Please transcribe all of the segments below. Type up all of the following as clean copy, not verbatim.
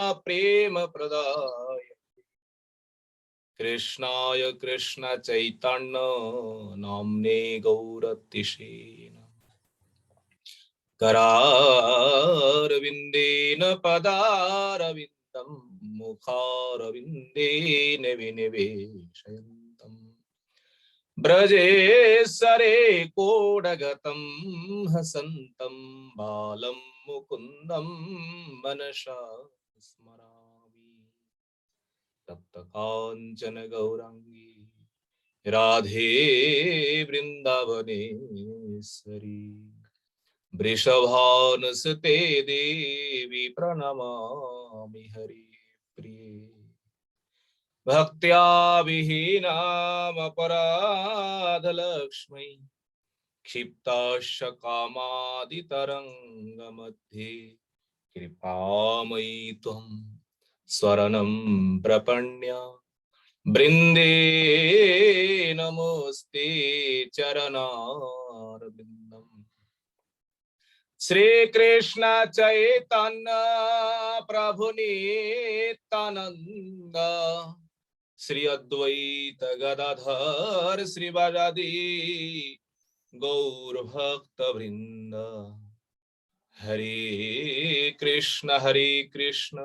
प्रेम प्रदाय कृष्णाय कृष्ण चैतन्य नाम्ने गौरतिषे करारविन्देन पदारविन्दं मुखारविन्देन विनिवेशयन्तम् ब्रजे सरे कोडगतं हसन्तं बालं मुकुन्दं मनसा स्मरामि तप्तकाञ्चन गौराङ्गी राधे वृन्दावनेश्वरी वृषभानुसुते देवी प्रणमामि हरिप्रिये भक्त्या विहीनामपराधलक्ष्मै क्षिप्ताश्च कामादितरङ्गमध्ये कृपामयि त्वं स्वरणं प्रपण्य बृन्दे नमोस्ते चरणारविन्दम् श्री कृष्ण चैतन्य प्रभु नित्यानंद श्री अद्वैत गदाधर श्रीवासादि गौर भक्त वृंद हरे कृष्ण कृष्ण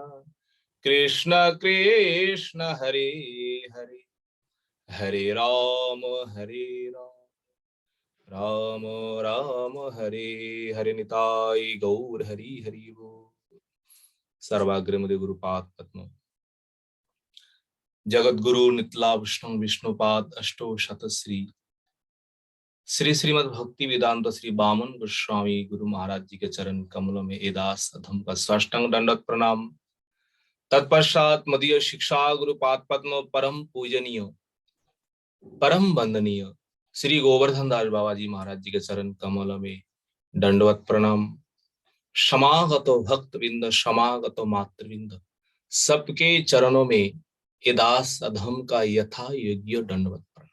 कृष्ण हरे हरे हरे राम राम राम हरे हरे निताय गौर हरि हरि वो सर्वाग्र मुदे गुरुपाद पद्म जगत गुरु नितला विष्णु विष्णुपाद अष्टो शत श्री श्री श्रीमद् भक्ति वेदांत श्री बामन गोस्वामी गुरु महाराज जी के चरण कमलों में एदास अधम का साष्टांग दंडवत प्रणाम। तत्पश्चात मदीय शिक्षा गुरुपाद पद्म परम पूजनीय परम वंदनीय श्री गोवर्धन दास बाबा जी महाराज जी के चरण कमलों में दंडवत प्रणाम। समागतो भक्तविंद समागतो मातृविंद सबके चरणों में एदास अधम का यथा योग्य दंडवत प्रणाम।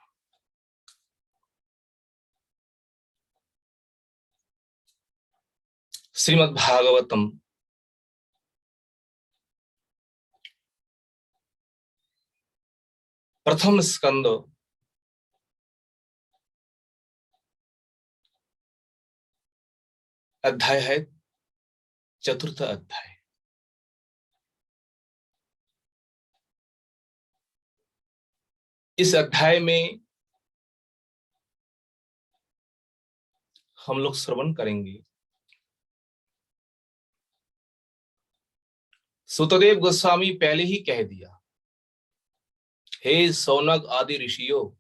श्रीमद् भागवतम प्रथम स्कंद अध्याय है चतुर्थ अध्याय। इस अध्याय में हम लोग श्रवण करेंगे सुतदेव गोस्वामी पहले ही कह दिया, हे सौनक आदि ऋषियों,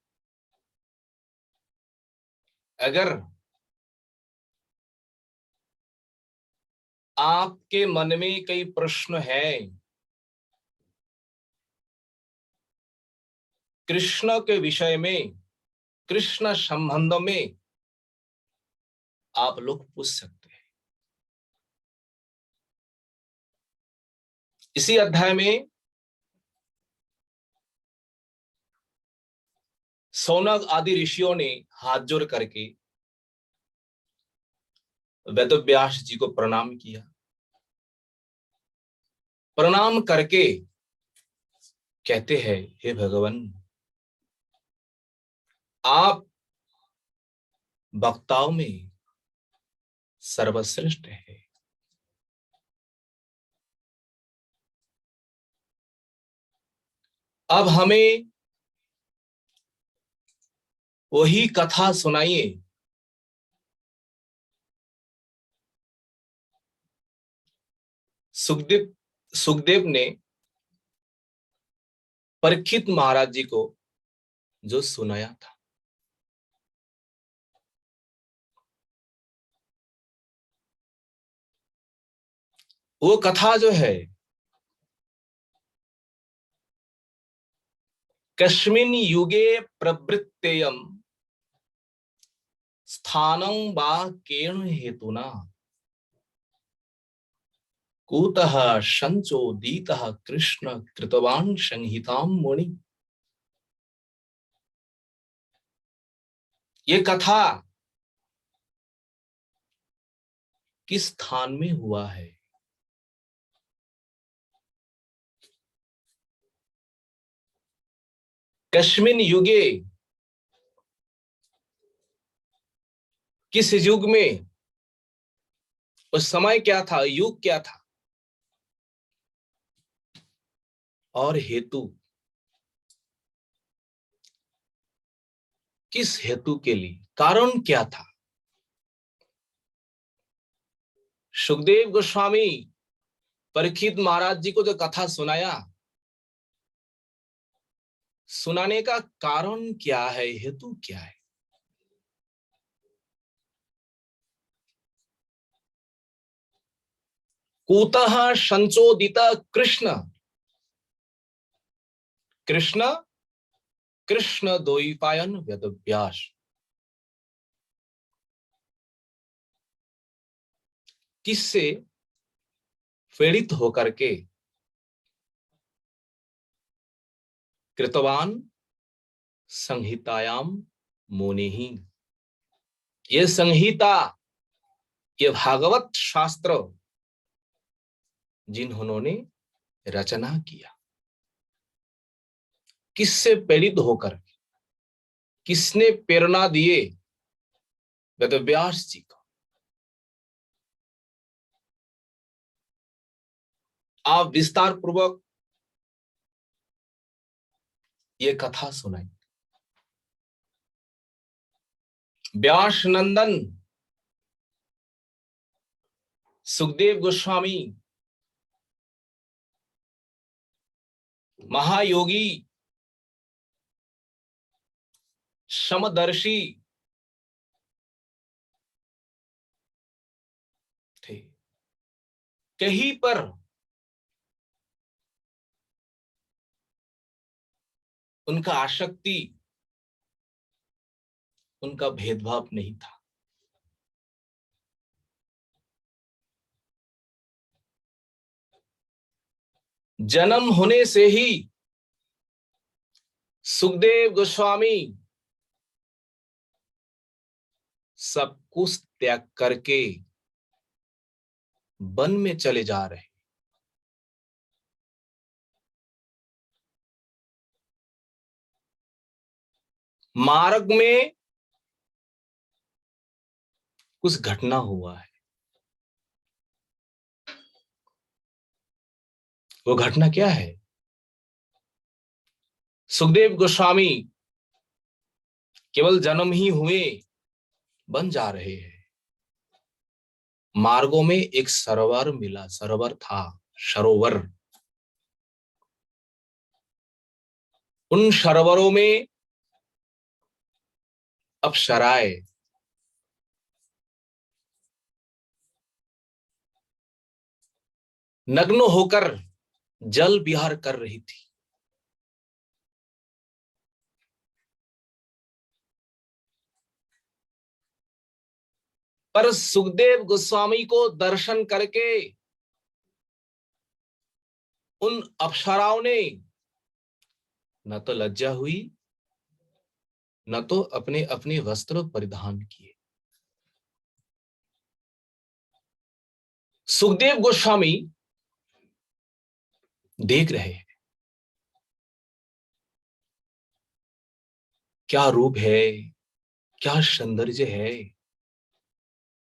अगर आपके मन में कई प्रश्न है कृष्ण के विषय में, कृष्ण संबंध में, आप लोग पूछ सकते हैं। इसी अध्याय में सौनक आदि ऋषियों ने हाथ जोड़ करके वेदव्यास जी को प्रणाम किया। प्रणाम करके कहते हैं, हे भगवान, आप वक्ताओं में सर्वश्रेष्ठ है। अब हमें वही कथा सुनाइए सुखदेव ने परीक्षित महाराज जी को जो सुनाया था। वो कथा जो है, कस्मिन् युगे प्रवृत्तेयं स्थानं वा केन हेतुना कूतः संचोदितः कृष्ण कृतवान् संहितां मुनि। ये कथा किस स्थान में हुआ है, कस्मिन युगे, किस युग में, उस समय क्या था, युग क्या था, और हेतु, किस हेतु के लिए, कारण क्या था। सुखदेव गोस्वामी परीक्षित महाराज जी को जो कथा सुनाया, सुनाने का कारण क्या है, हेतु क्या है। कुतः संचोदित कृष्ण, कृष्ण कृष्ण द्वैपायन वेदव्यास, किससे प्रेरित होकर के कृतवान संहितायाम मुनिहि, ये संहिता, ये भागवत शास्त्र जिन्होंने रचना किया, किससे प्रेरित होकर, किसने प्रेरणा दिए, वेदव्यास जी को। आप विस्तार पूर्वक ये कथा सुनाई। व्यास नंदन सुखदेव गोस्वामी महायोगी समदर्शी थे। कहीं पर उनका आसक्ति, उनका भेदभाव नहीं था। जन्म होने से ही सुखदेव गोस्वामी सब कुछ त्याग करके वन में चले जा रहे। मार्ग में कुछ घटना हुआ है। वो घटना क्या है? सुखदेव गोस्वामी केवल जन्म ही हुए बन जा रहे हैं। मार्गों में एक सरोवर मिला, सरोवर था, सरोवर। उन सरोवरों में अप्सराएं नग्न होकर जल विहार कर रही थी। पर सुखदेव गोस्वामी को दर्शन करके उन अप्सराओं ने न तो लज्जा हुई, न तो अपने अपने वस्त्र परिधान किए। सुखदेव गोस्वामी देख रहे हैं क्या रूप है, क्या सौंदर्य है।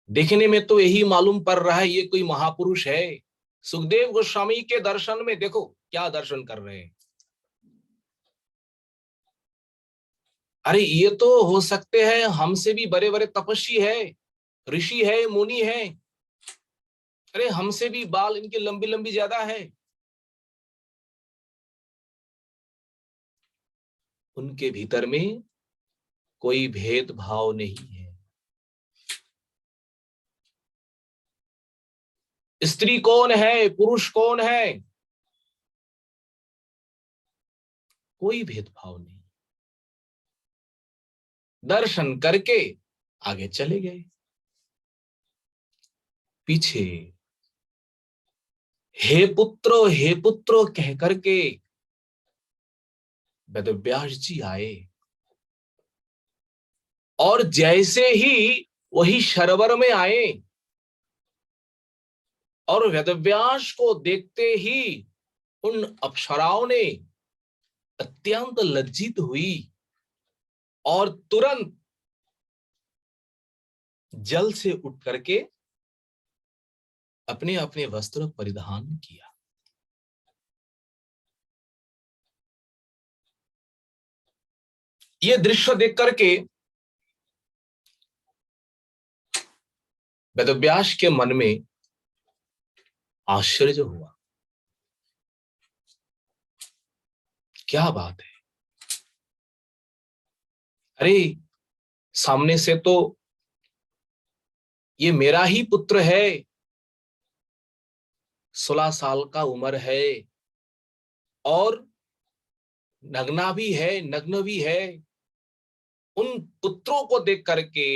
देखने में तो यही मालूम पड़ रहा है ये कोई महापुरुष है। सुखदेव गोस्वामी के दर्शन में देखो क्या दर्शन कर रहे हैं। अरे ये तो हो सकते हैं हमसे भी बड़े बड़े तपस्वी है, ऋषि है, मुनि है। अरे हमसे भी बाल इनके लंबी लंबी ज्यादा है। उनके भीतर में कोई भेदभाव नहीं है। स्त्री कौन है, पुरुष कौन है, कोई भेदभाव नहीं। दर्शन करके आगे चले गए। पीछे हे पुत्रो कह करके वेदव्यास जी आए। और जैसे ही वही सरोवर में आए और वेदव्यास को देखते ही उन अप्सराओं ने अत्यंत लज्जित हुई और तुरंत जल से उठ करके अपने अपने वस्त्र परिधान किया। ये दृश्य देख करके वेदव्यास के मन में आश्चर्य हुआ। क्या बात है, अरे सामने से तो ये मेरा ही पुत्र है, 16 साल का उम्र है और नग्ना भी है, नग्न भी है। उन पुत्रों को देख करके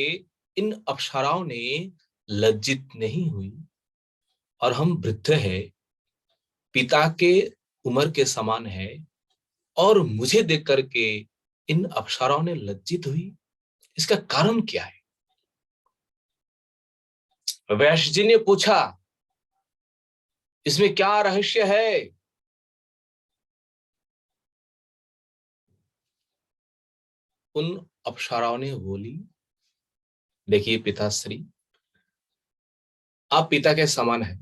इन अप्सराओं ने लज्जित नहीं हुई, और हम वृद्ध है, पिता के उम्र के समान है, और मुझे देख करके इन अप्सराओं ने लज्जित हुई। इसका कारण क्या है? वैश्य जी ने पूछा, इसमें क्या रहस्य है? उन अप्सराओं ने बोली, देखिए पिताश्री, आप पिता के समान हैं,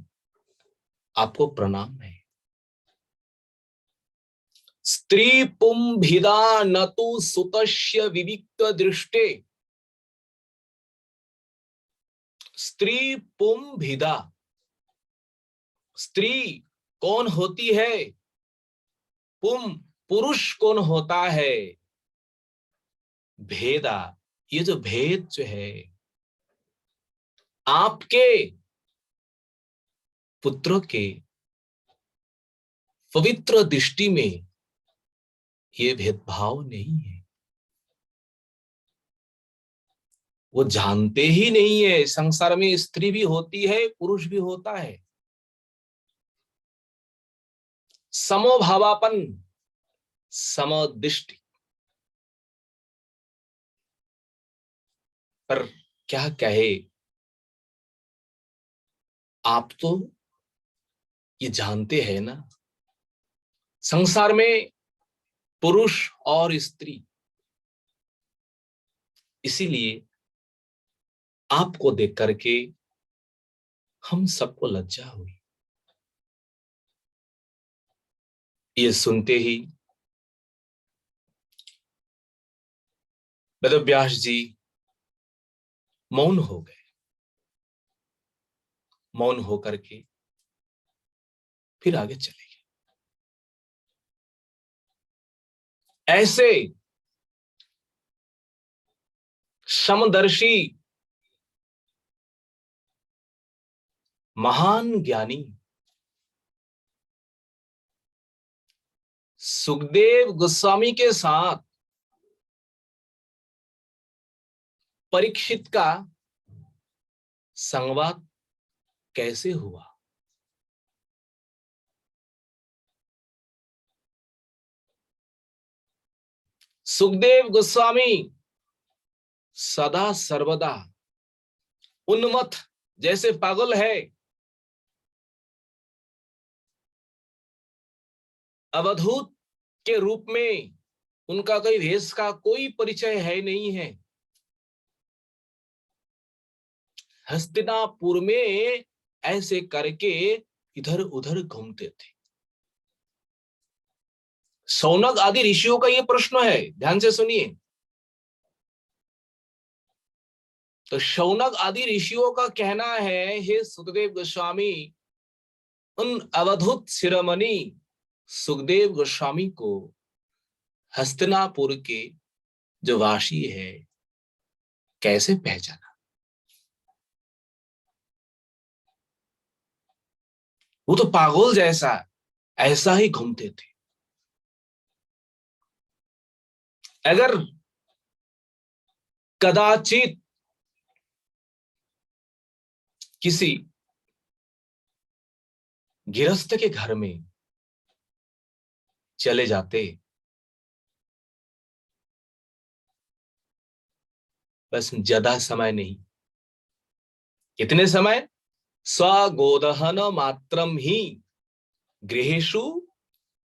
आपको प्रणाम है। स्त्री पुंभिदा न तु सुतस्य विविक्त दृष्टे। स्त्री पुंभिदा, स्त्री कौन होती है, पुम पुरुष कौन होता है, भेदा, ये जो भेद जो है, आपके पुत्र के पवित्र दृष्टि में ये भेदभाव नहीं है। वो जानते ही नहीं है संसार में स्त्री भी होती है, पुरुष भी होता है। समभावापन, समदृष्टि। पर क्या कहे, आप तो ये जानते हैं ना, संसार में पुरुष और स्त्री, इसीलिए आपको देख करके हम सबको लज्जा हुई। ये सुनते ही वेदव्यास जी मौन हो गए। मौन होकर के फिर आगे चले गए। ऐसे समदर्शी महान ज्ञानी सुखदेव गोस्वामी के साथ परीक्षित का संवाद कैसे हुआ? सुखदेव गोस्वामी सदा सर्वदा उन्मत्त, जैसे पागल है, अवधूत के रूप में, उनका कोई भेष का कोई परिचय है नहीं है। हस्तिनापुर में ऐसे करके इधर उधर घूमते थे। शौनक आदि ऋषियों का यह प्रश्न है, ध्यान से सुनिए। तो शौनक आदि ऋषियों का कहना है, हे सुखदेव गोस्वामी, उन अवधूत शिरोमणि सुखदेव गोस्वामी को हस्तिनापुर के जो वासी है कैसे पहचाना? वो तो पागल जैसा ऐसा ही घूमते थे। अगर कदाचित किसी गृहस्थ के घर में चले जाते, बस ज्यादा समय नहीं, कितने समय, स्वगोदहन मात्रम ही गृहेषु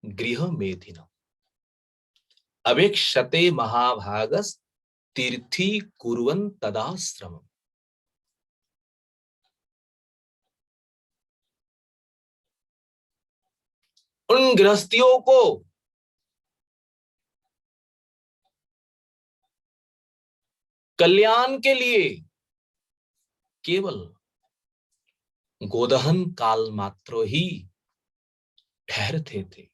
गृह मेधिनम। अवेक्षते महाभागस तीर्थी कुर्वन् तदाश्रमम्। उन गृहस्थियों को कल्याण के लिए केवल गोदहन काल मात्र ही ठहरते थे,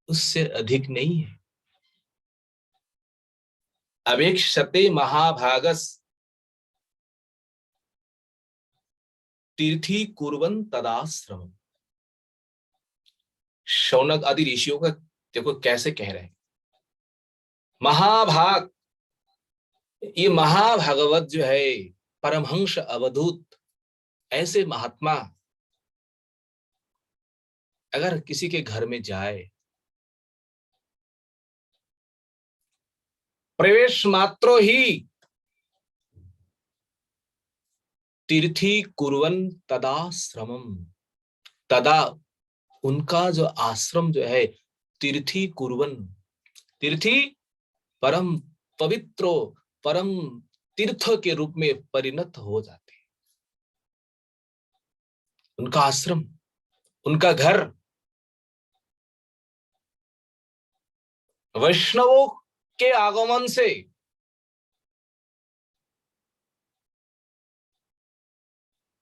उससे अधिक नहीं है। अवेक्षते महाभागस तीर्थी कुर्वन् तदाश्रमम्। शौनक आदि ऋषियों का देखो कैसे कह रहे हैं, महाभाग, ये महाभागवत जो है परमहंस अवधूत, ऐसे महात्मा अगर किसी के घर में जाए, प्रवेश मात्र ही तीर्थी कुर्वन् तदाश्रमम्, तदा उनका जो आश्रम जो है तीर्थी कुर्वन्, तीर्थी परम पवित्र, परम तीर्थ के रूप में परिणत हो जाते। उनका आश्रम, उनका घर वैष्णवों के आगमन से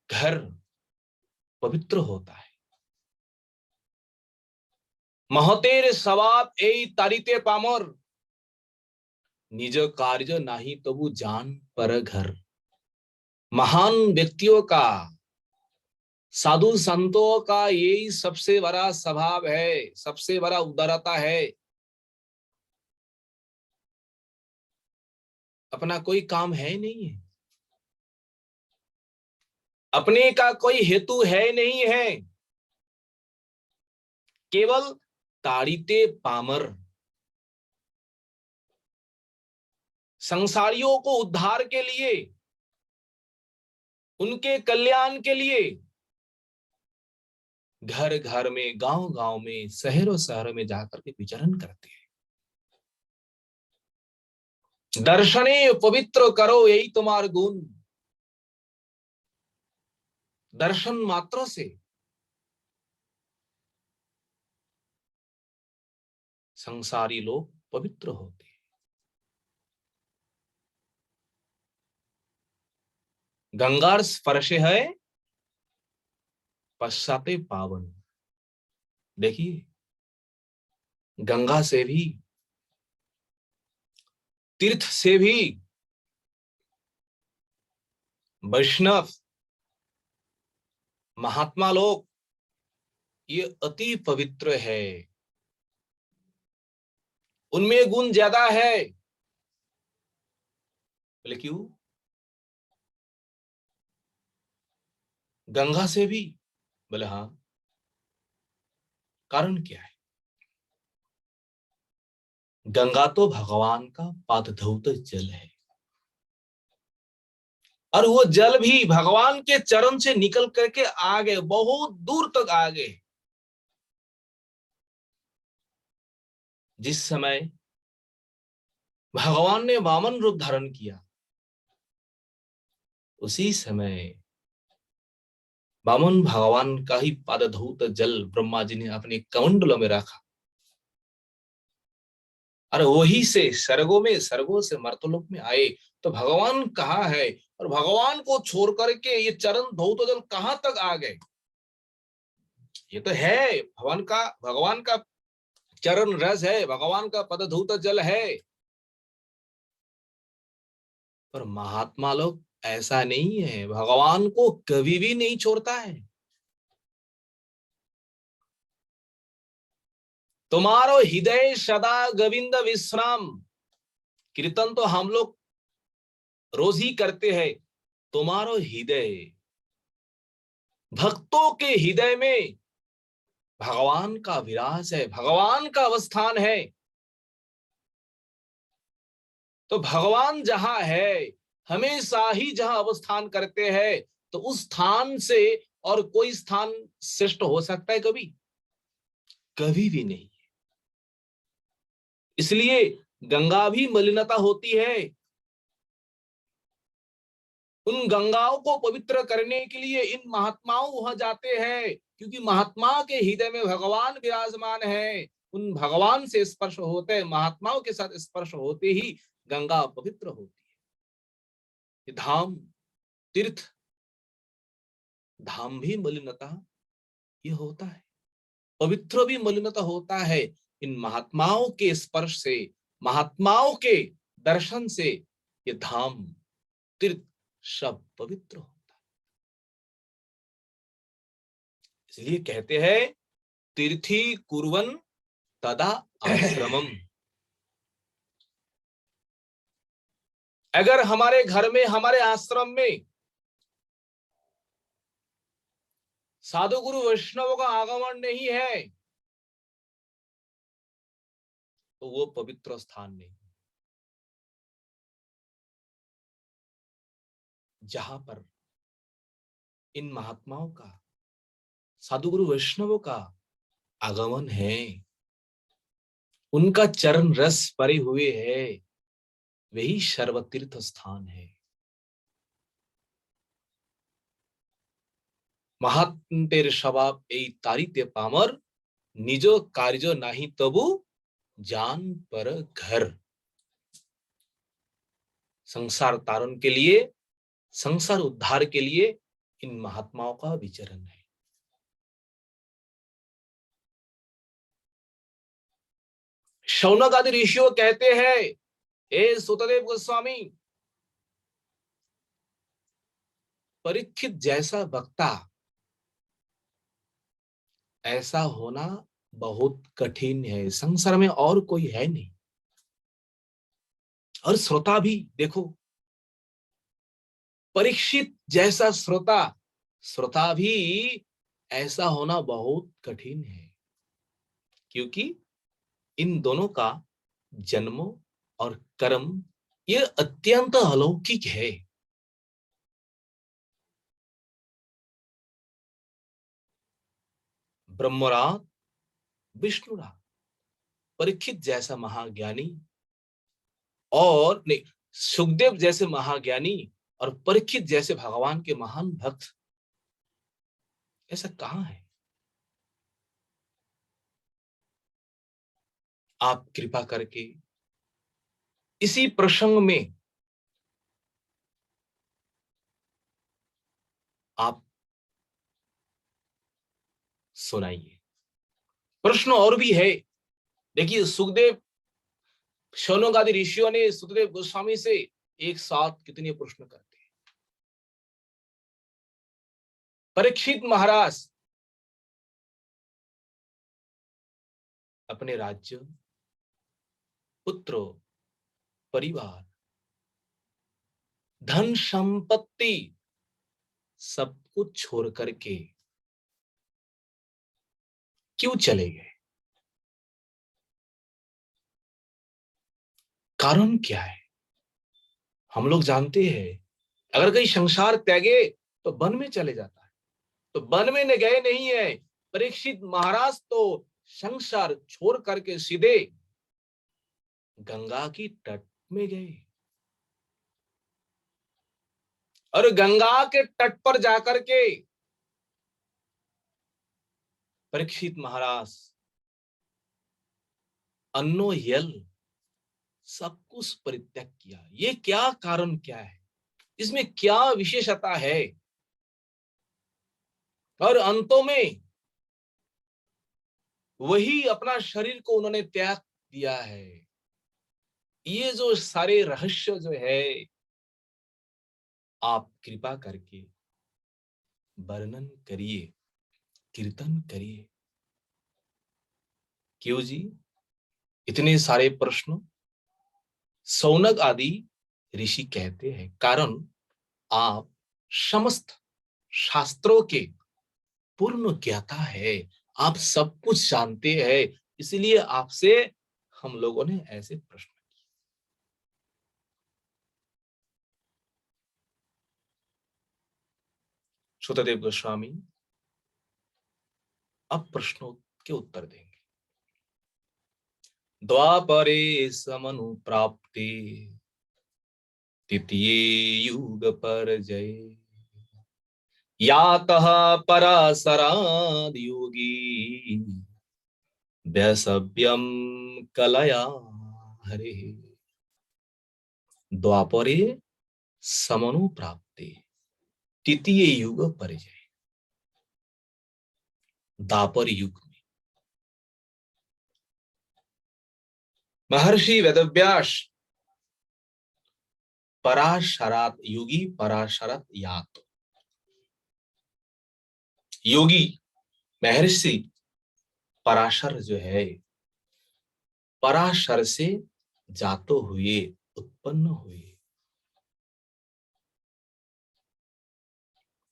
घर पवित्र होता है। महतेर सवाब ए तारिते पामर, निज कार्य नाही तबु जान पर घर। महान व्यक्तियों का, साधु संतों का यही सबसे बड़ा स्वभाव है, सबसे बड़ा उदारता है। अपना कोई काम है नहीं है, अपने का कोई हेतु है नहीं है, केवल ताड़िते पामर, संसारियों को उद्धार के लिए, उनके कल्याण के लिए घर घर में, गांव गांव में, शहरों शहरों में जाकर के विचरण करते हैं। दर्शने पवित्र करो यही तुम्हार गुण, दर्शन मात्र से संसारी लोग पवित्र होते हैं। गंगार स्पर्श है पश्चाते पावन। देखिए, गंगा से भी, तीर्थ से भी वैष्णव महात्मा लोग ये अति पवित्र है, उनमें गुण ज्यादा है। बोले क्यों? गंगा से भी? बोले हाँ। कारण क्या है? गंगा तो भगवान का पादधौत जल है, और वो जल भी भगवान के चरण से निकल करके आ गए, बहुत दूर तक आ गए। जिस समय भगवान ने वामन रूप धारण किया, उसी समय वामन भगवान का ही पादधौत जल ब्रह्मा जी ने अपने कमंडलों में रखा, और वही से स्वर्गों में, स्वर्गों से मर्तलोक में आए। तो भगवान कहाँ है? और भगवान को छोड़ करके ये चरण धौत जल कहाँ तक आ गए? ये तो है भगवान का चरण रस है, भगवान का पदधौत जल है। पर महात्मा लोग ऐसा नहीं है, भगवान को कभी भी नहीं छोड़ता है। तुम्हारो हृदय सदा गोविंद विश्राम, कीर्तन तो हम लोग रोज ही करते हैं। तुम्हारो हृदय, भक्तों के हृदय में भगवान का विराज है, भगवान का अवस्थान है। तो भगवान जहां है, हमेशा ही जहां अवस्थान करते हैं, तो उस स्थान से और कोई स्थान श्रेष्ठ हो सकता है? कभी कभी भी नहीं। इसलिए गंगा भी मलिनता होती है। उन गंगाओं को पवित्र करने के लिए इन महात्माओं वहां जाते हैं, क्योंकि महात्मा के हृदय में भगवान विराजमान है। उन भगवान से स्पर्श होते हैं, महात्माओं के साथ स्पर्श होते ही गंगा पवित्र होती है। धाम, तीर्थ, धाम भी मलिनता ये होता है, पवित्र भी मलिनता होता है। इन महात्माओं के स्पर्श से, महात्माओं के दर्शन से ये धाम, तीर्थ सब पवित्र होता है। इसलिए कहते हैं तीर्थी कुर्वन् तदा आश्रमम। अगर हमारे घर में, हमारे आश्रम में साधु गुरु वैष्णव का आगमन नहीं है तो वो पवित्र स्थान नहीं। जहां पर इन महात्माओं का, साधु गुरु वैष्णवों का आगमन है, उनका चरण रस भरे हुए है, वही सर्वतीर्थ स्थान है। महात्मेर स्वभाव এই তারিতে पामर, निजो कार्य नाही तबु जान पर घर। संसार तारण के लिए, संसार उद्धार के लिए इन महात्माओं का विचरण है। शौनक आदि ऋषियों कहते हैं, हे सुतदेव गोस्वामी, परीक्षित जैसा वक्ता ऐसा होना बहुत कठिन है, संसार में और कोई है नहीं। और श्रोता भी देखो, परीक्षित जैसा श्रोता, श्रोता भी ऐसा होना बहुत कठिन है, क्योंकि इन दोनों का जन्म और कर्म ये अत्यंत अलौकिक है। ब्रह्मरात, विष्णुरात, परीक्षित जैसा महाज्ञानी और नहीं, सुखदेव जैसे महाज्ञानी और परीक्षित जैसे भगवान के महान भक्त, ऐसा कहां है? आप कृपा करके इसी प्रसंग में आप सुनाइए। प्रश्न और भी है। देखिए, सुखदेव, शौनक आदि ऋषियों ने सुखदेव गोस्वामी से एक साथ कितने प्रश्न करते हैं। परीक्षित महाराज अपने राज्य, पुत्र, परिवार, धन संपत्ति सब कुछ छोड़ करके क्यों चले गए? कारण क्या है? हम लोग जानते हैं, अगर कहीं संसार त्यागे तो वन में चले जाता है, तो वन में न गए नहीं है। परीक्षित महाराज तो संसार छोड़ करके सीधे गंगा की तट में गए, और गंगा के तट पर जाकर के परीक्षित महाराज अन्नो यल सब कुछ परित्याग किया। ये क्या कारण, क्या है इसमें, क्या विशेषता है? और अंतों में वही अपना शरीर को उन्होंने त्याग दिया है। ये जो सारे रहस्य जो है, आप कृपा करके वर्णन करिए, कीर्तन करिए। क्यों जी इतने सारे प्रश्न? शौनक आदि ऋषि कहते हैं, कारण आप समस्त शास्त्रों के पूर्ण ज्ञाता है, आप सब कुछ जानते हैं, इसलिए आपसे हम लोगों ने ऐसे प्रश्न किए। सुतदेव गोस्वामी अब प्रश्नों के उत्तर देंगे। द्वापरे समनुप्राप्ते तृतीये युग परजये यातः पराशराद् योगी वैसव्यम कलया हरे। द्वापरे समनुप्राप्ते तृतीय युग परिजय। द्वापर युग में महर्षि वेदव्यास पराशरात योगी पराशरत यात योगी महर्षि पराशर जो है पराशर से जातो हुए उत्पन्न हुए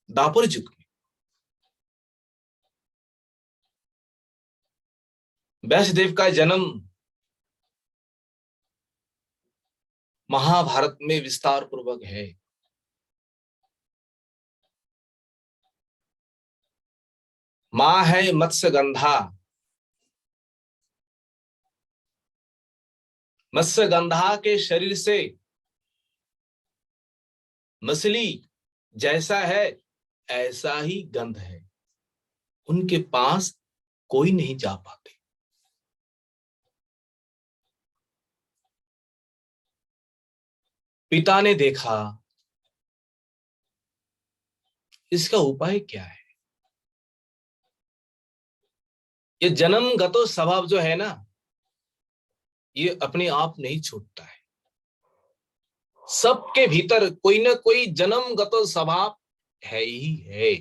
दापर युग में व्यासदेव का जन्म महाभारत में विस्तार पूर्वक है। मां है मत्स्यगंधा। मत्स्यगंधा के शरीर से मछली जैसा है ऐसा ही गंध है। उनके पास कोई नहीं जा पाते। पिता ने देखा इसका उपाय क्या है। ये जन्मगतो स्वभाव जो है ना ये अपने आप नहीं छूटता है। सबके भीतर कोई ना कोई जन्मगतो स्वभाव है ही है।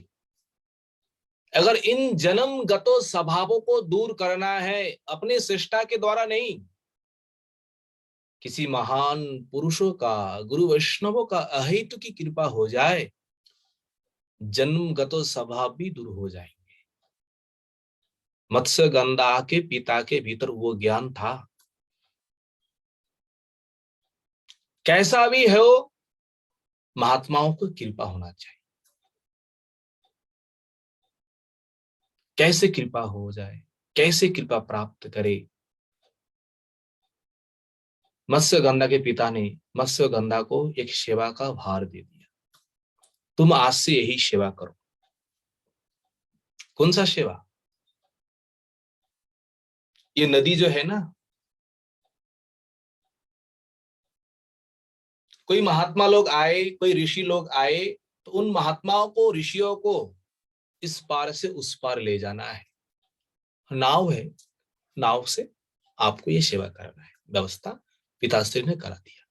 अगर इन जन्मगतो स्वभावों को दूर करना है अपने चेष्टा के द्वारा नहीं, किसी महान पुरुषों का गुरु वैष्णवों का अहेतु की कृपा हो जाए जन्मगतो स्वभाव भी दूर हो जाएंगे। मत्स्यगंधा के पिता के भीतर वो ज्ञान था। कैसा भी हो महात्माओं को कृपा होना चाहिए। कैसे कृपा हो जाए, कैसे कृपा प्राप्त करे। मत्स्यगंधा के पिता ने मत्स्यगंधा को एक सेवा का भार दे दिया। तुम आज से यही सेवा करो। कौन सा सेवा? ये नदी जो है ना, कोई महात्मा लोग आए, कोई ऋषि लोग आए तो उन महात्माओं को ऋषियों को इस पार से उस पार ले जाना है। नाव है, नाव से आपको ये सेवा करना है। व्यवस्था पिताश्री ने करा दिया।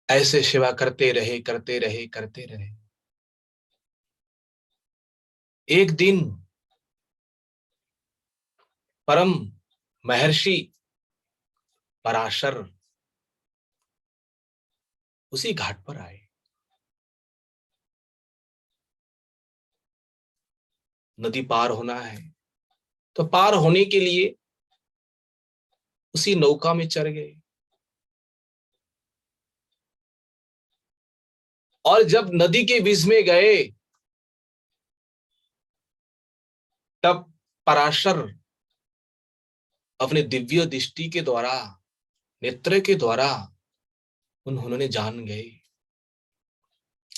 ऐसे सेवा करते रहे करते रहे करते रहे। एक दिन परम महर्षि पराशर उसी घाट पर आए। नदी पार होना है तो पार होने के लिए उसी नौका में चढ़ गए। और जब नदी के बीच में गए तब पराशर अपने दिव्य दृष्टि के द्वारा, नेत्र के द्वारा उन्होंने जान गए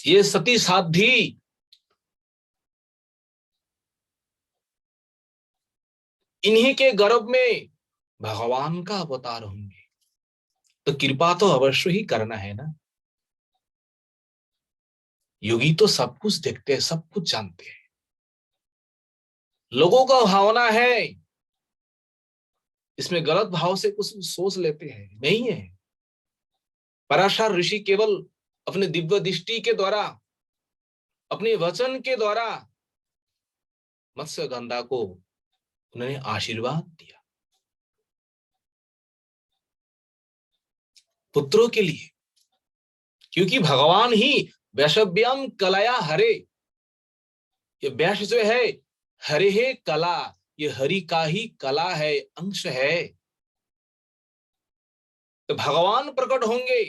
ये सती साध्वी इन्हीं के गर्भ में भगवान का अवतार होंगे। तो कृपा तो अवश्य ही करना है ना। योगी तो सब कुछ देखते हैं, सब कुछ जानते हैं। लोगों का भावना है इसमें गलत भाव से कुछ सोच लेते हैं, नहीं है। पराशर ऋषि केवल अपने दिव्य दृष्टि के द्वारा, अपने वचन के द्वारा मत्स्यगंधा को उन्होंने आशीर्वाद दिया पुत्रों के लिए। क्योंकि भगवान ही वैषव्यम कलया हरे, ये व्यास जो है हरे है कला, ये हरि का ही कला है, अंश है। तो भगवान प्रकट होंगे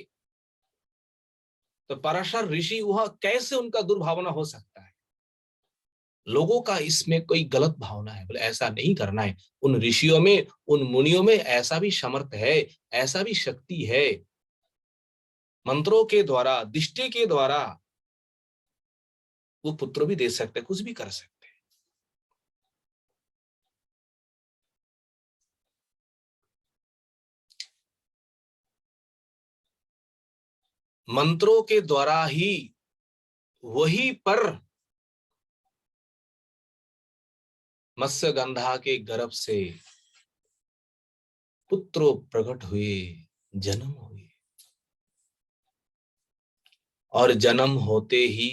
तो पराशर ऋषि वह कैसे उनका दुर्भावना हो सकता है। लोगों का इसमें कोई गलत भावना है, बोले ऐसा नहीं करना है। उन ऋषियों में, उन मुनियों में ऐसा भी समर्थ है, ऐसा भी शक्ति है, मंत्रों के द्वारा, दृष्टि के द्वारा वो पुत्र भी दे सकते, कुछ भी कर सकते। मंत्रों के द्वारा ही वही पर मत्स्यगंधा के गर्भ से पुत्र प्रकट हुए, जन्म हुए, और जन्म होते ही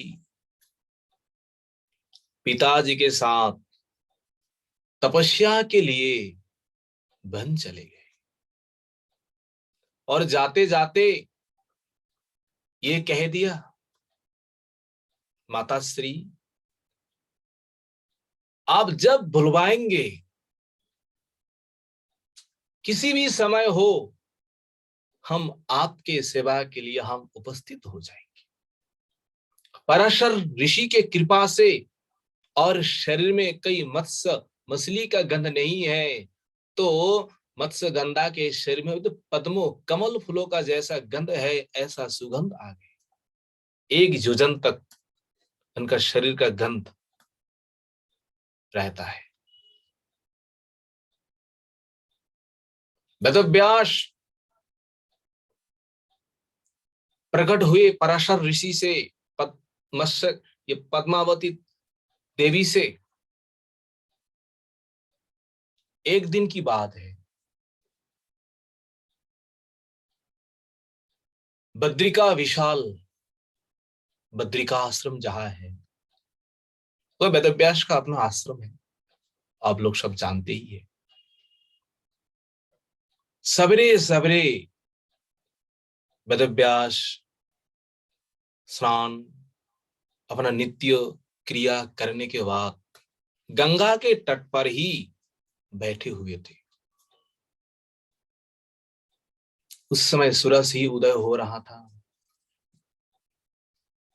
पिताजी के साथ तपस्या के लिए वन चले गए। और जाते जाते ये कह दिया, माता श्री आप जब बुलवाएंगे, किसी भी समय हो, हम आपके सेवा के लिए हम उपस्थित हो जाएंगे। पराशर ऋषि के कृपा से, और शरीर में कई मत्स्य मछली का गंध नहीं है, तो मत्स्य गंधा के शरीर में तो पद्मों कमल फूलों का जैसा गंध है, ऐसा सुगंध आ गया। 1 योजन तक उनका शरीर का गंध रहता है। वेदव्यास प्रकट हुए पराशर ऋषि से, मत्स्य ये पद्मावती देवी से। एक दिन की बात है, बद्रिका विशाल बद्रिका आश्रम जहां है, वह वेदव्यास का अपना आश्रम है, आप लोग सब जानते ही है। सवेरे सवेरे वेदव्यास स्नान, अपना नित्य क्रिया करने के बाद गंगा के तट पर ही बैठे हुए थे। उस समय सूरज ही उदय हो रहा था,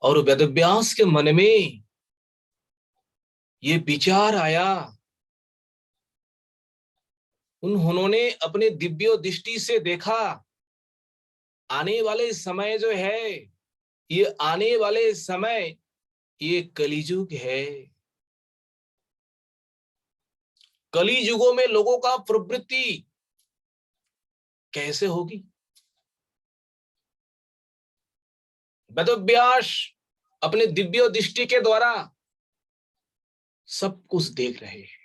और वेदव्यास के मन में ये विचार आया। उन्होंने अपने दिव्य दृष्टि से देखा, आने वाले समय जो है, ये आने वाले समय ये कलियुग है। कलियुगों में लोगों का प्रवृत्ति कैसे होगी? वेदव्यास अपने दिव्य दृष्टि के द्वारा सब कुछ देख रहे हैं।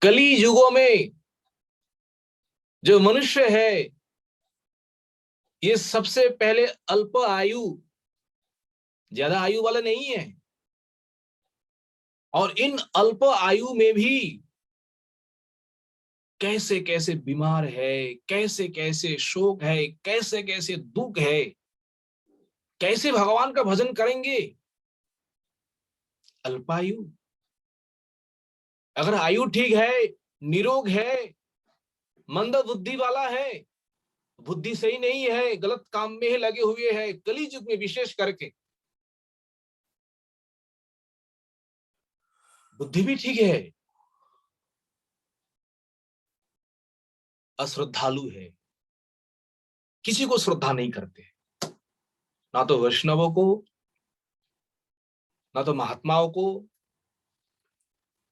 कली युगों में जो मनुष्य है, ये सबसे पहले अल्प आयु, ज्यादा आयु वाला नहीं है, और इन अल्प आयु में भी कैसे कैसे बीमार है, कैसे कैसे शोक है, कैसे कैसे दुख है, कैसे भगवान का भजन करेंगे? अल्पायु। अगर आयु ठीक है, निरोग है, मंद बुद्धि वाला है, बुद्धि सही नहीं है, गलत काम में ही लगे हुए हैं, कली युग में विशेष करके बुद्धि भी ठीक है, अश्रद्धालु है, किसी को श्रद्धा नहीं करते, ना तो वैष्णवों को, ना तो महात्माओं को,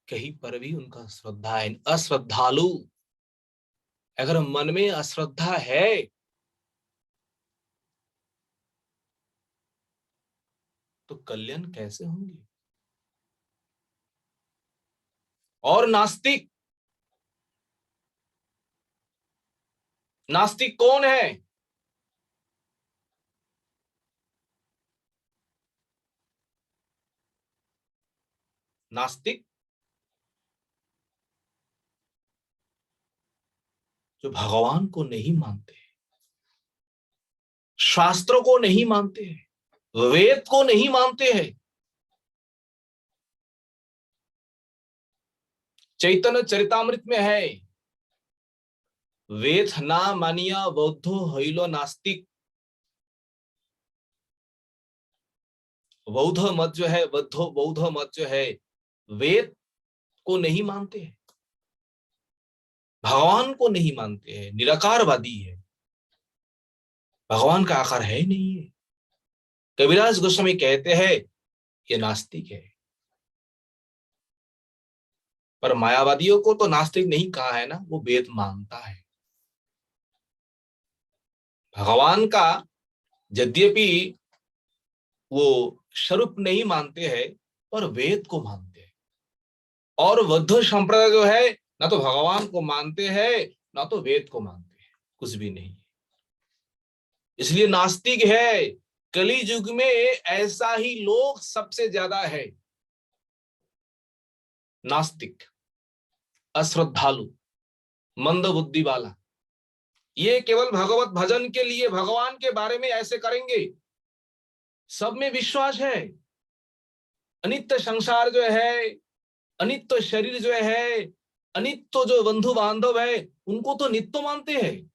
कहीं पर भी उनका श्रद्धा है। अश्रद्धालु, अगर मन में अश्रद्धा है तो कल्याण कैसे होंगे? और नास्तिक, नास्तिक कौन है? नास्तिक जो भगवान को नहीं मानते, शास्त्रों को नहीं मानते हैं, वेद को नहीं मानते हैं। चैतन्य चरितामृत में है, वेद ना मानिया बौद्धो हईलो नास्तिक। बौद्ध मत जो है, बौद्ध मत जो है, वेद को नहीं मानते हैं, भगवान को नहीं मानते हैं, निराकारवादी है, भगवान का आकार है ही नहीं है। कबीरदास गोस्वामी कहते हैं ये नास्तिक है। पर मायावादियों को तो नास्तिक नहीं कहा है ना, वो वेद मानता है। भगवान का यद्यपि वो स्वरूप नहीं मानते हैं, पर वेद को मानते हैं। और बौद्ध संप्रदाय जो है, ना तो भगवान को मानते हैं, ना तो वेद को मानते हैं, कुछ भी नहीं। इसलिए नास्तिक है। कली युग में ऐसा ही लोग सबसे ज्यादा है, नास्तिक, अश्रद्धालु, मंद बुद्धि वाला। ये केवल भगवत भजन के लिए भगवान के बारे में ऐसे करेंगे, सब में विश्वास है। अनित्य संसार जो है, अनित्य शरीर जो है, अनित्य जो बंधु बांधव है, उनको तो नित्य मानते हैं।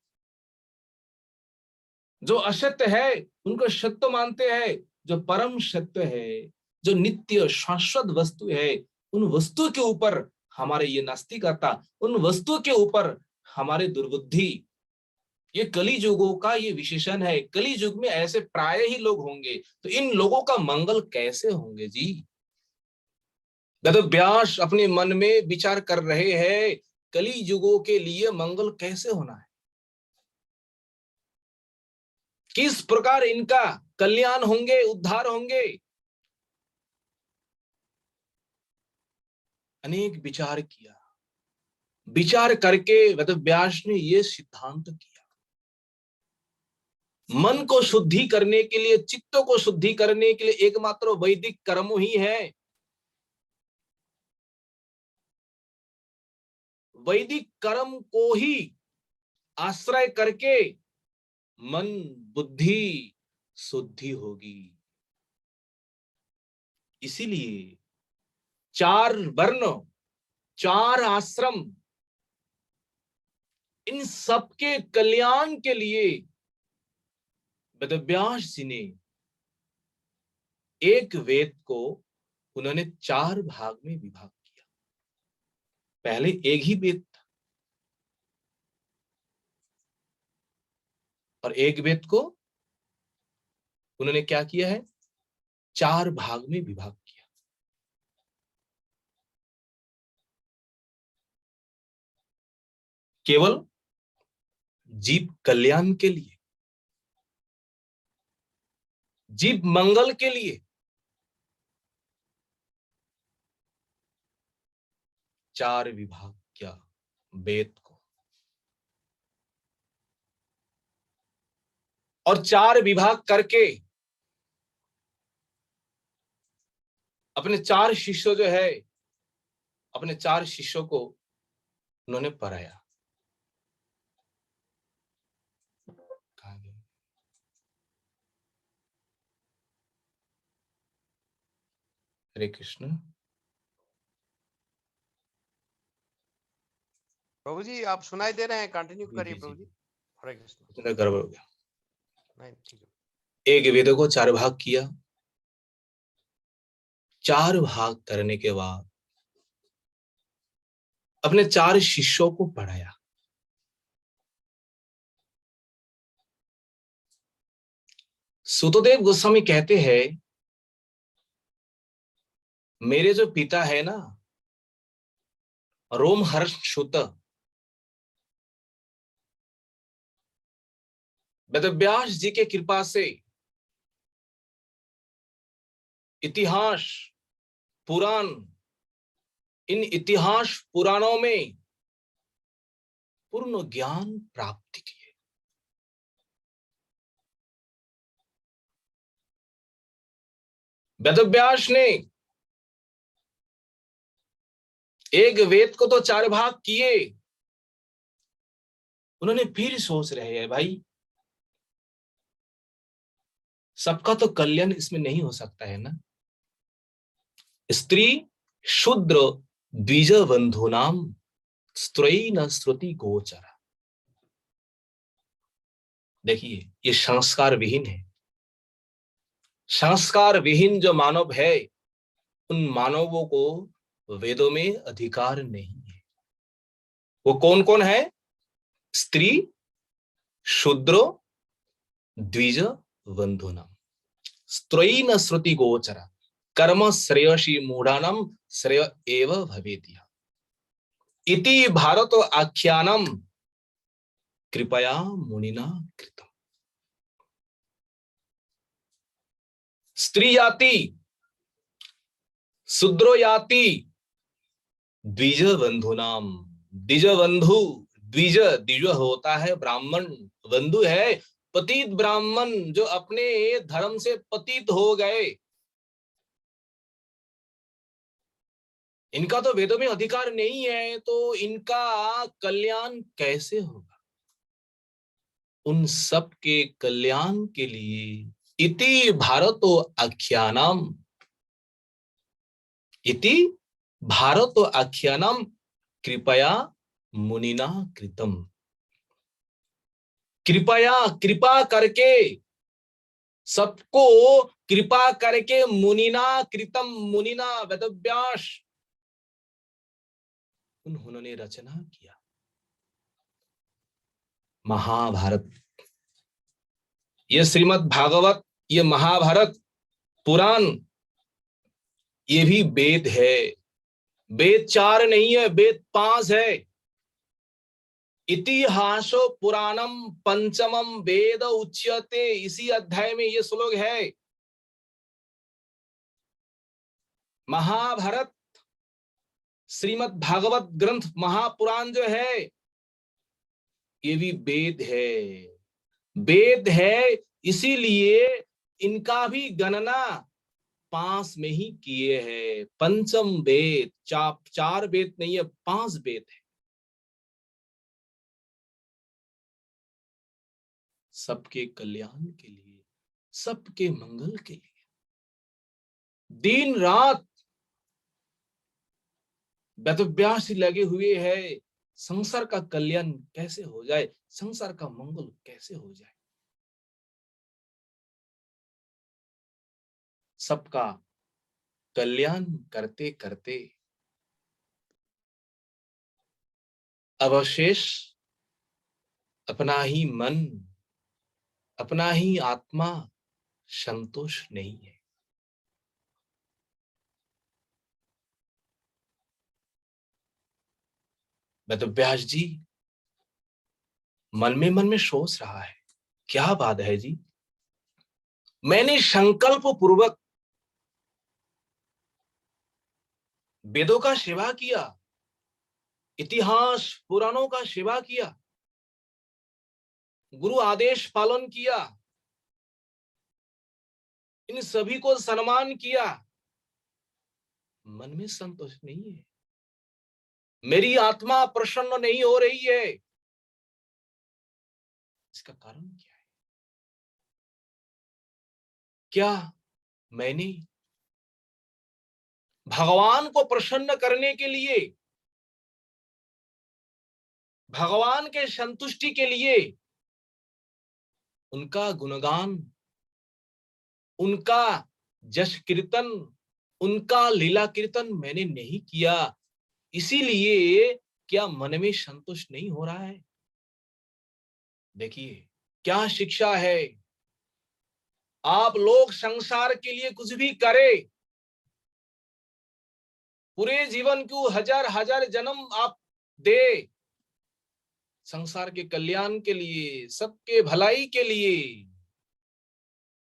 जो असत्य है उनको सत्य मानते हैं। जो परम सत्य है, जो नित्य शाश्वत वस्तु है, उन वस्तु के ऊपर हमारे ये नास्तिकता, उन वस्तु के ऊपर हमारे दुर्बुद्धि, ये कली युगों का ये विशेषण है। कली युग में ऐसे प्राय ही लोग होंगे, तो इन लोगों का मंगल कैसे होंगे जी। वेद व्यास अपने मन में विचार कर रहे हैं, कली युगों के लिए मंगल कैसे होना है, किस प्रकार इनका कल्याण होंगे, उद्धार होंगे। अनेक विचार किया, विचार करके वेद व्यास ने ये सिद्धांत किया, मन को शुद्धि करने के लिए, चित्त को शुद्धि करने के लिए एकमात्र वैदिक कर्म ही है। वैदिक कर्म को ही आश्रय करके मन बुद्धि शुद्धि होगी। इसीलिए 4 वर्ण, 4 आश्रम, इन सबके कल्याण के लिए वेदव्यास जी ने एक वेद को उन्होंने 4 भाग में विभाग किया। पहले एक ही वेद था, और एक वेद को उन्होंने क्या किया है, 4 भाग में विभाग किया। केवल जीव कल्याण के लिए, जीव मंगल के लिए 4 विभाग किया वेद को। और 4 विभाग करके अपने 4 शिष्यों जो है, अपने 4 शिष्यों को उन्होंने पढ़ाया। हरे कृष्ण। प्रभु जी आप सुनाई दे रहे हैं, कंटिन्यू करिए प्रभु जी। हरे कृष्ण। इतना गड़बड़ हो गया। नहीं ठीक है। एक वेद को 4 भाग किया। 4 भाग करने के बाद अपने 4 शिष्यों को पढ़ाया। सुतदेव गोस्वामी कहते हैं, मेरे जो पिता है ना, रोमहर्ष सुत, वेदव्यास जी के कृपा से इतिहास पुराण, इन इतिहास पुराणों में पूर्ण ज्ञान प्राप्त किए। वेदव्यास ने एक वेद को तो 4 भाग किए, उन्होंने फिर सोच रहे हैं भाई सबका तो कल्याण इसमें नहीं हो सकता है ना। स्त्री शूद्र द्विज बंधुनाम स्त्री न श्रुति गोचर। देखिए ये संस्कार विहीन है, संस्कार विहीन जो मानव है, उन मानवों को वेदों में अधिकार नहीं है। वो कौन कौन है? स्त्री, शूद्रो, द्विज, बंधुना, स्त्रीन श्रुति गोचरा, कर्म श्रेयसी मूढ़ानम श्रेय एव भवेतिया, इति भारत आख्यानम कृपया मुनिना कृतम। स्त्री याति, शूद्रो याति, द्विज बंधुनाम, द्विज बंधु, द्विज द्विज होता है ब्राह्मण, बंधु है पतित ब्राह्मण जो अपने धर्म से पतित हो गए। इनका तो वेदों में अधिकार नहीं है, तो इनका कल्याण कैसे होगा? उन सब के कल्याण के लिए इति भारतो आख्यानम, इति भारतो आख्यानम कृपया मुनिना कृतम। कृपया, कृपा करके, सबको कृपा करके, मुनिना कृतम, मुनिना वेदव्यास, उन्होंने रचना किया महाभारत। ये श्रीमद् भागवत, ये महाभारत पुराण, ये भी वेद है। वेद 4 नहीं है, वेद 5 है। इतिहासो पुराणम पंचमम वेद उच्यते, इसी अध्याय में ये श्लोक है। महाभारत, श्रीमद् भागवत ग्रंथ, महापुराण जो है, ये भी वेद है। वेद है, इसीलिए इनका भी गणना 5 में ही किए हैं। पंचम वेद, 4 वेद नहीं है, 5 वेद है। सबके कल्याण के लिए, सबके मंगल के लिए दिन रात वेदव्यास लगे हुए हैं। संसार का कल्याण कैसे हो जाए, संसार का मंगल कैसे हो जाए। सबका कल्याण करते करते अवशेष अपना ही मन, अपना ही आत्मा संतोष नहीं है। वेदव्यास जी मन में सोच रहा है, क्या बात है जी, मैंने संकल्प पूर्वक वेदों का सेवा किया, इतिहास पुराणों का सेवा किया, गुरु आदेश पालन किया, इन सभी को सम्मान किया, मन में संतोष नहीं है, मेरी आत्मा प्रसन्न नहीं हो रही है। इसका कारण क्या है? क्या मैंने भगवान को प्रसन्न करने के लिए, भगवान के संतुष्टि के लिए उनका गुणगान, उनका जश कीर्तन, उनका लीला कीर्तन मैंने नहीं किया, इसीलिए क्या मन में संतोष नहीं हो रहा है? देखिए क्या शिक्षा है। आप लोग संसार के लिए कुछ भी करें, पूरे जीवन को हजार हजार जन्म आप दे, संसार के कल्याण के लिए, सबके भलाई के लिए,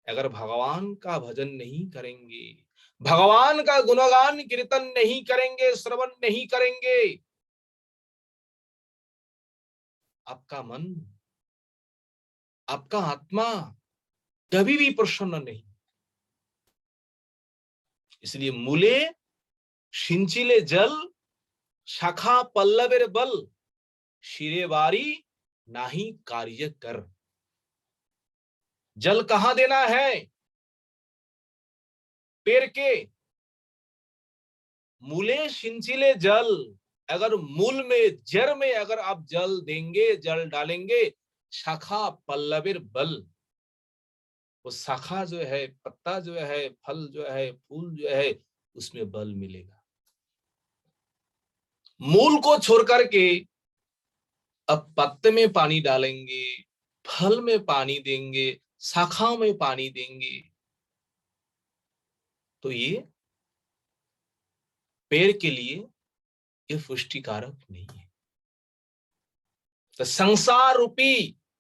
अगर भगवान का भजन नहीं करेंगे, भगवान का गुणगान कीर्तन नहीं करेंगे, श्रवण नहीं करेंगे, आपका मन, आपका आत्मा कभी भी प्रसन्न नहीं। इसलिए मूले सिंचिले जल, शाखा पल्लवेर बल, शिरे बारी नाही कार्य कर। जल कहां देना है? पेड़ के मूले सिंचिले जल, अगर मूल में, जड़ में अगर आप जल देंगे, जल डालेंगे, शाखा पल्लवेर बल, वो शाखा जो है, पत्ता जो है, फल जो है, फूल जो है, उसमें बल मिलेगा। मूल को छोड़ करके अब पत्ते में पानी डालेंगे, फल में पानी देंगे, शाखाओं में पानी देंगे, तो ये पेड़ के लिए ये पुष्टिकारक नहीं है। तो संसार रूपी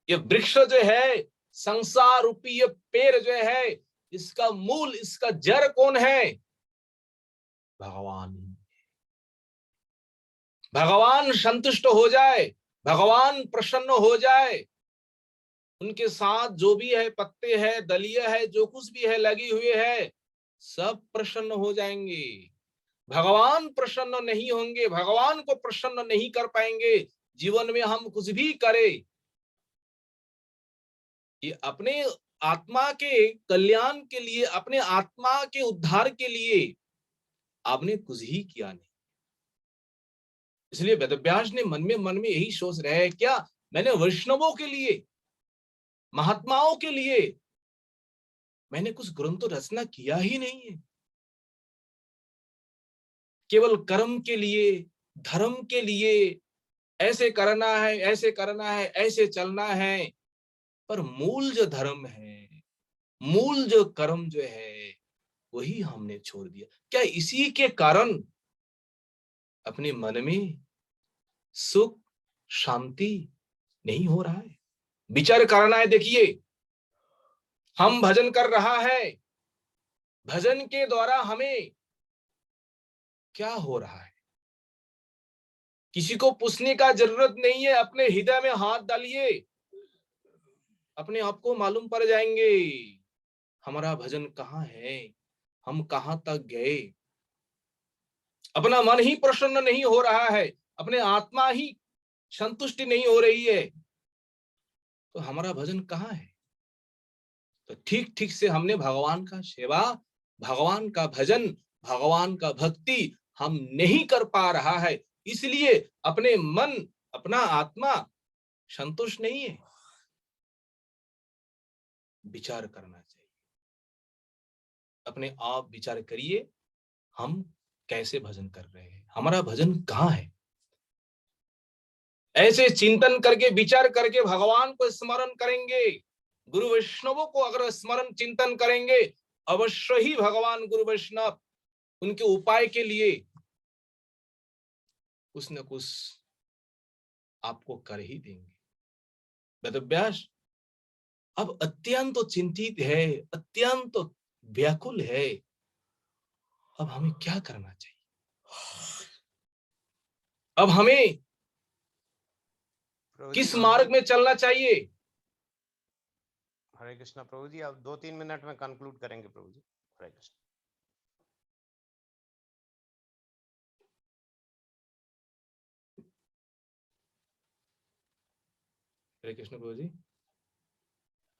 ये वृक्ष जो है, संसार रूपी ये पेड़ जो है, इसका मूल, इसका जड़ कौन है? भगवान। भगवान संतुष्ट हो जाए, भगवान प्रसन्न हो जाए, उनके साथ जो भी है, पत्ते है, दलिया है, जो कुछ भी है लगी हुए है, सब प्रसन्न हो जाएंगे। भगवान प्रसन्न नहीं होंगे, भगवान को प्रसन्न नहीं कर पाएंगे, जीवन में हम कुछ भी करें, ये अपने आत्मा के कल्याण के लिए, अपने आत्मा के उद्धार के लिए आपने कुछ ही किया नहीं। इसलिए वेदव्यास ने मन में यही सोच रहे हैं, क्या मैंने वैष्णवों के लिए, महात्माओं के लिए मैंने कुछ ग्रंथ रचना किया ही नहीं है। केवल कर्म के लिए, धर्म के लिए, ऐसे करना है, ऐसे करना है, ऐसे चलना है, पर मूल जो धर्म है, मूल जो कर्म जो है, वही हमने छोड़ दिया। क्या इसी के कारण अपने मन में सुख, शांति नहीं हो रहा है? विचार करना है। देखिए, हम भजन कर रहा है, भजन के द्वारा हमें क्या हो रहा है? किसी को पूछने का जरूरत नहीं है, अपने हृदय में हाथ डालिए, अपने आप को मालूम पड़ जाएंगे हमारा भजन कहाँ है, हम कहाँ तक गए। अपना मन ही प्रसन्न नहीं हो रहा है, अपने आत्मा ही संतुष्टि नहीं हो रही है, तो हमारा भजन कहाँ है? तो ठीक ठीक से हमने भगवान का सेवा, भगवान का भजन, भगवान का भक्ति हम नहीं कर पा रहा है, इसलिए अपने मन, अपना आत्मा संतुष्ट नहीं है। विचार करना चाहिए, अपने आप विचार करिए, हम कैसे भजन कर रहे हैं, हमारा भजन कहाँ है? ऐसे चिंतन करके, विचार करके भगवान को स्मरण करेंगे, गुरु वैष्णवों को अगर स्मरण चिंतन करेंगे, अवश्य ही भगवान गुरु वैष्णव उनके उपाय के लिए कुछ न कुछ आपको कर ही देंगे। वेदव्यास अब अत्यंत चिंतित है, अत्यंत व्याकुल है, अब हमें क्या करना चाहिए? अब हमें किस मार्ग में चलना चाहिए? हरे कृष्णा प्रभु जी, अब 2-3 मिनट में कंक्लूड करेंगे प्रभु जी। हरे कृष्ण। हरे कृष्ण प्रभु जी।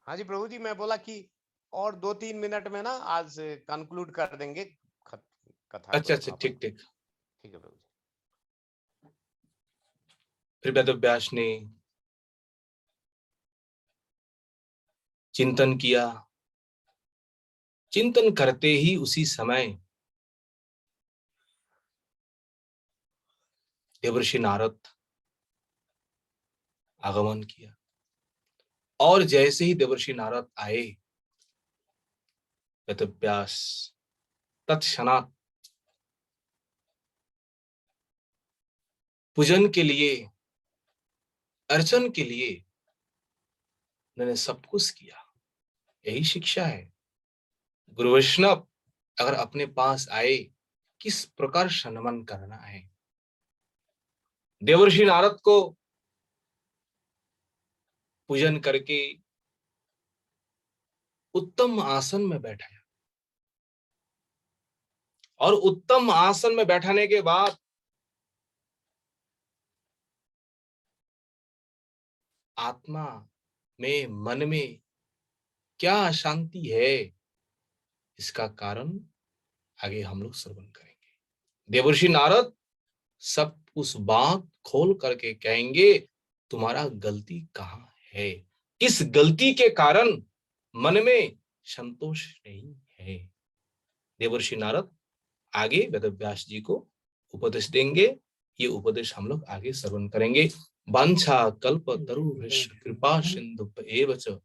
हाँ जी प्रभु जी, मैं बोला कि और 2-3 मिनट में ना आज कंक्लूड कर देंगे कथा अच्छा को। अच्छा, ठीक ठीक। ठीक है प्रभु जी। फिर वेदव्यास ने चिंतन किया, चिंतन करते ही उसी समय देवर्षि नारद आगमन किया, और जैसे ही देवर्षि नारद आए, वेदव्यास तत्क्षणात पूजन के लिए, अर्चन के लिए उन्होंने सब कुछ किया। यही शिक्षा है। गुरु वैष्णव अगर अपने पास आए, किस प्रकार सम्मान करना है। देवर्षि नारद को पूजन करके उत्तम आसन में बैठाया, और उत्तम आसन में बैठाने के बाद आत्मा में, मन में क्या अशांति है, इसका कारण आगे हम लोग श्रवण करेंगे। देवर्षि नारद सब उस बात खोल करके कहेंगे, तुम्हारा गलती कहाँ है, किस गलती के कारण मन में संतोष नहीं है। देवर्षि नारद आगे वेदव्यास जी को उपदेश देंगे। ये उपदेश हम लोग आगे श्रवण करेंगे। वांछा कल्प तरुभ्यश्च कृपा सिंधु एव च